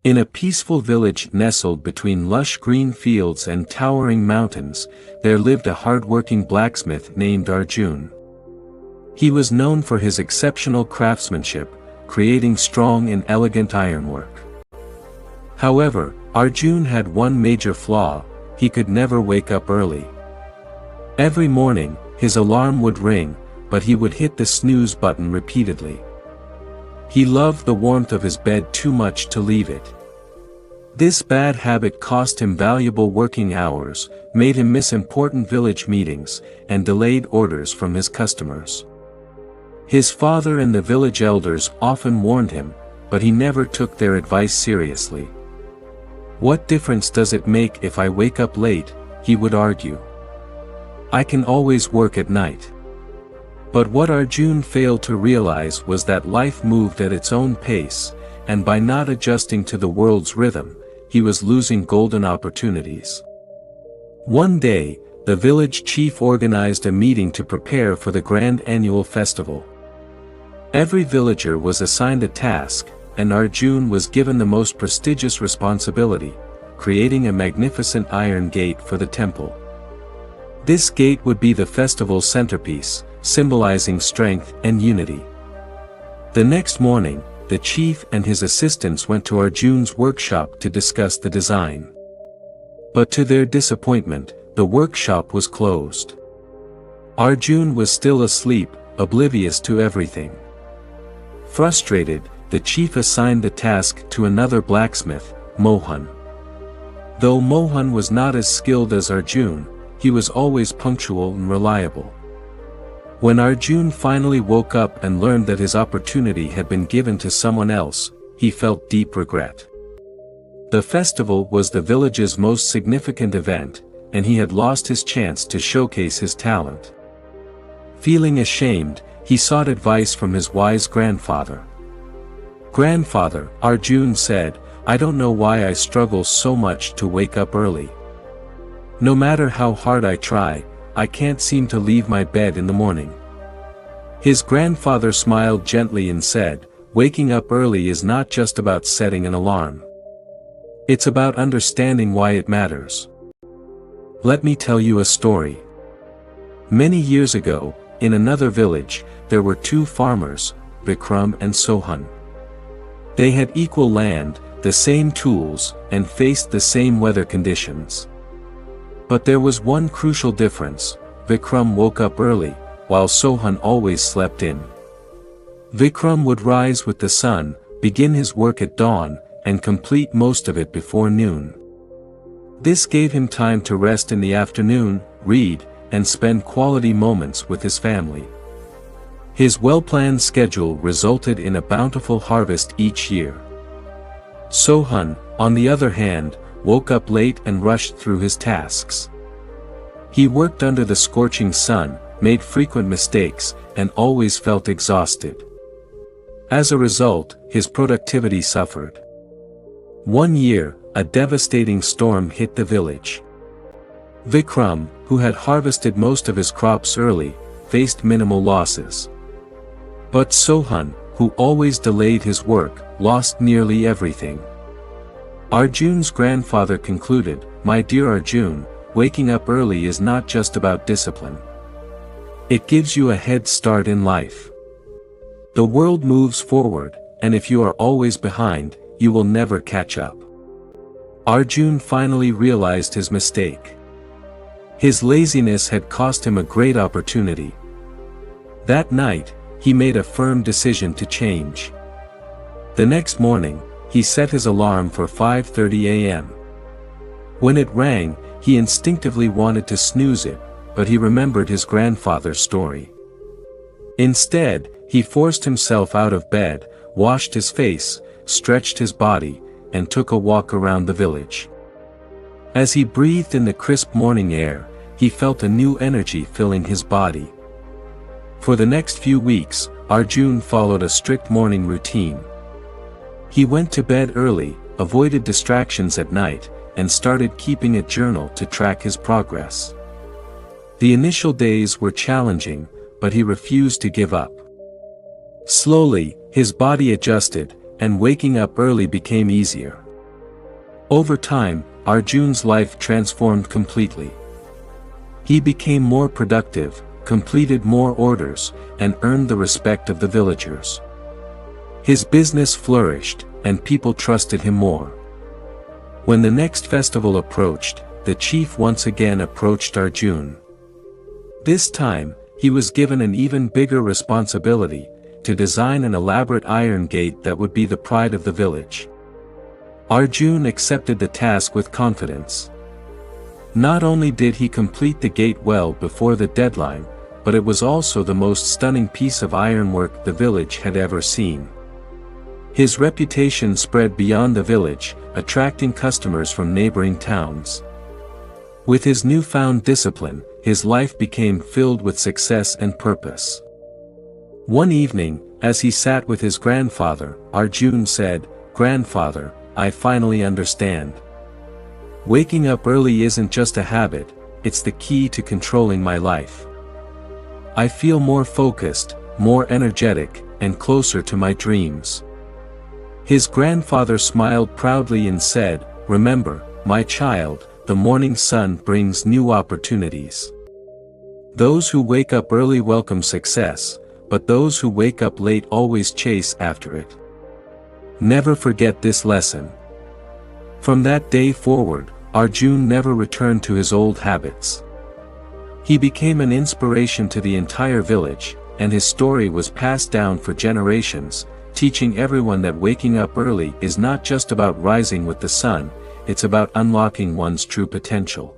In a peaceful village nestled between lush green fields and towering mountains, there lived a hard-working blacksmith named Arjun. He was known for his exceptional craftsmanship, creating strong and elegant ironwork. However, Arjun had one major flaw: he could never wake up early. Every morning, his alarm would ring, but he would hit the snooze button repeatedly. He loved the warmth of his bed too much to leave it. This bad habit cost him valuable working hours, made him miss important village meetings, and delayed orders from his customers. His father and the village elders often warned him, but he never took their advice seriously. "What difference does it make if I wake up late?" he would argue. "I can always work at night." But what Arjun failed to realize was that life moved at its own pace, and by not adjusting to the world's rhythm, he was losing golden opportunities. One day, the village chief organized a meeting to prepare for the grand annual festival. Every villager was assigned a task, and Arjun was given the most prestigious responsibility: creating a magnificent iron gate for the temple. This gate would be the festival's centerpiece, symbolizing strength and unity. The next morning, the chief and his assistants went to Arjun's workshop to discuss the design. But to their disappointment, the workshop was closed. Arjun was still asleep, oblivious to everything. Frustrated, the chief assigned the task to another blacksmith, Mohan. Though Mohan was not as skilled as Arjun, he was always punctual and reliable. When Arjun finally woke up and learned that his opportunity had been given to someone else, he felt deep regret. The festival was the village's most significant event, and he had lost his chance to showcase his talent. Feeling ashamed, he sought advice from his wise grandfather. "Grandfather," Arjun said, "I don't know why I struggle so much to wake up early. No matter how hard I try, I can't seem to leave my bed in the morning." His grandfather smiled gently and said, "Waking up early is not just about setting an alarm. It's about understanding why it matters. Let me tell you a story. Many years ago, in another village, there were two farmers, Vikram and Sohan. They had equal land, the same tools, and faced the same weather conditions. But there was one crucial difference: Vikram woke up early, while Sohan always slept in. Vikram would rise with the sun, begin his work at dawn, and complete most of it before noon. This gave him time to rest in the afternoon, read, and spend quality moments with his family. His well-planned schedule resulted in a bountiful harvest each year. Sohan, on the other hand, woke up late and rushed through his tasks. He worked under the scorching sun, made frequent mistakes, and always felt exhausted. As a result, his productivity suffered. One year, a devastating storm hit the village. Vikram, who had harvested most of his crops early, faced minimal losses. But Sohan, who always delayed his work, lost nearly everything. Arjun's grandfather concluded, "My dear Arjun, waking up early is not just about discipline. It gives you a head start in life. The world moves forward, and if you are always behind, you will never catch up." Arjun finally realized his mistake. His laziness had cost him a great opportunity. That night, he made a firm decision to change. The next morning, he set his alarm for 5:30 a.m. When it rang, he instinctively wanted to snooze it, but he remembered his grandfather's story. Instead, he forced himself out of bed, washed his face, stretched his body, and took a walk around the village. As he breathed in the crisp morning air, he felt a new energy filling his body. For the next few weeks, Arjun followed a strict morning routine. He went to bed early, avoided distractions at night, and started keeping a journal to track his progress. The initial days were challenging, but he refused to give up. Slowly, his body adjusted, and waking up early became easier. Over time, Arjun's life transformed completely. He became more productive, completed more orders, and earned the respect of the villagers. His business flourished, and people trusted him more. When the next festival approached, the chief once again approached Arjun. This time, he was given an even bigger responsibility, to design an elaborate iron gate that would be the pride of the village. Arjun accepted the task with confidence. Not only did he complete the gate well before the deadline, but it was also the most stunning piece of ironwork the village had ever seen. His reputation spread beyond the village, attracting customers from neighboring towns. With his newfound discipline, his life became filled with success and purpose. One evening, as he sat with his grandfather, Arjun said, "Grandfather, I finally understand. Waking up early isn't just a habit, it's the key to controlling my life. I feel more focused, more energetic, and closer to my dreams." His grandfather smiled proudly and said, "Remember, my child, the morning sun brings new opportunities. Those who wake up early welcome success, but those who wake up late always chase after it. Never forget this lesson." From that day forward, Arjun never returned to his old habits. He became an inspiration to the entire village, and his story was passed down for generations, teaching everyone that waking up early is not just about rising with the sun, it's about unlocking one's true potential.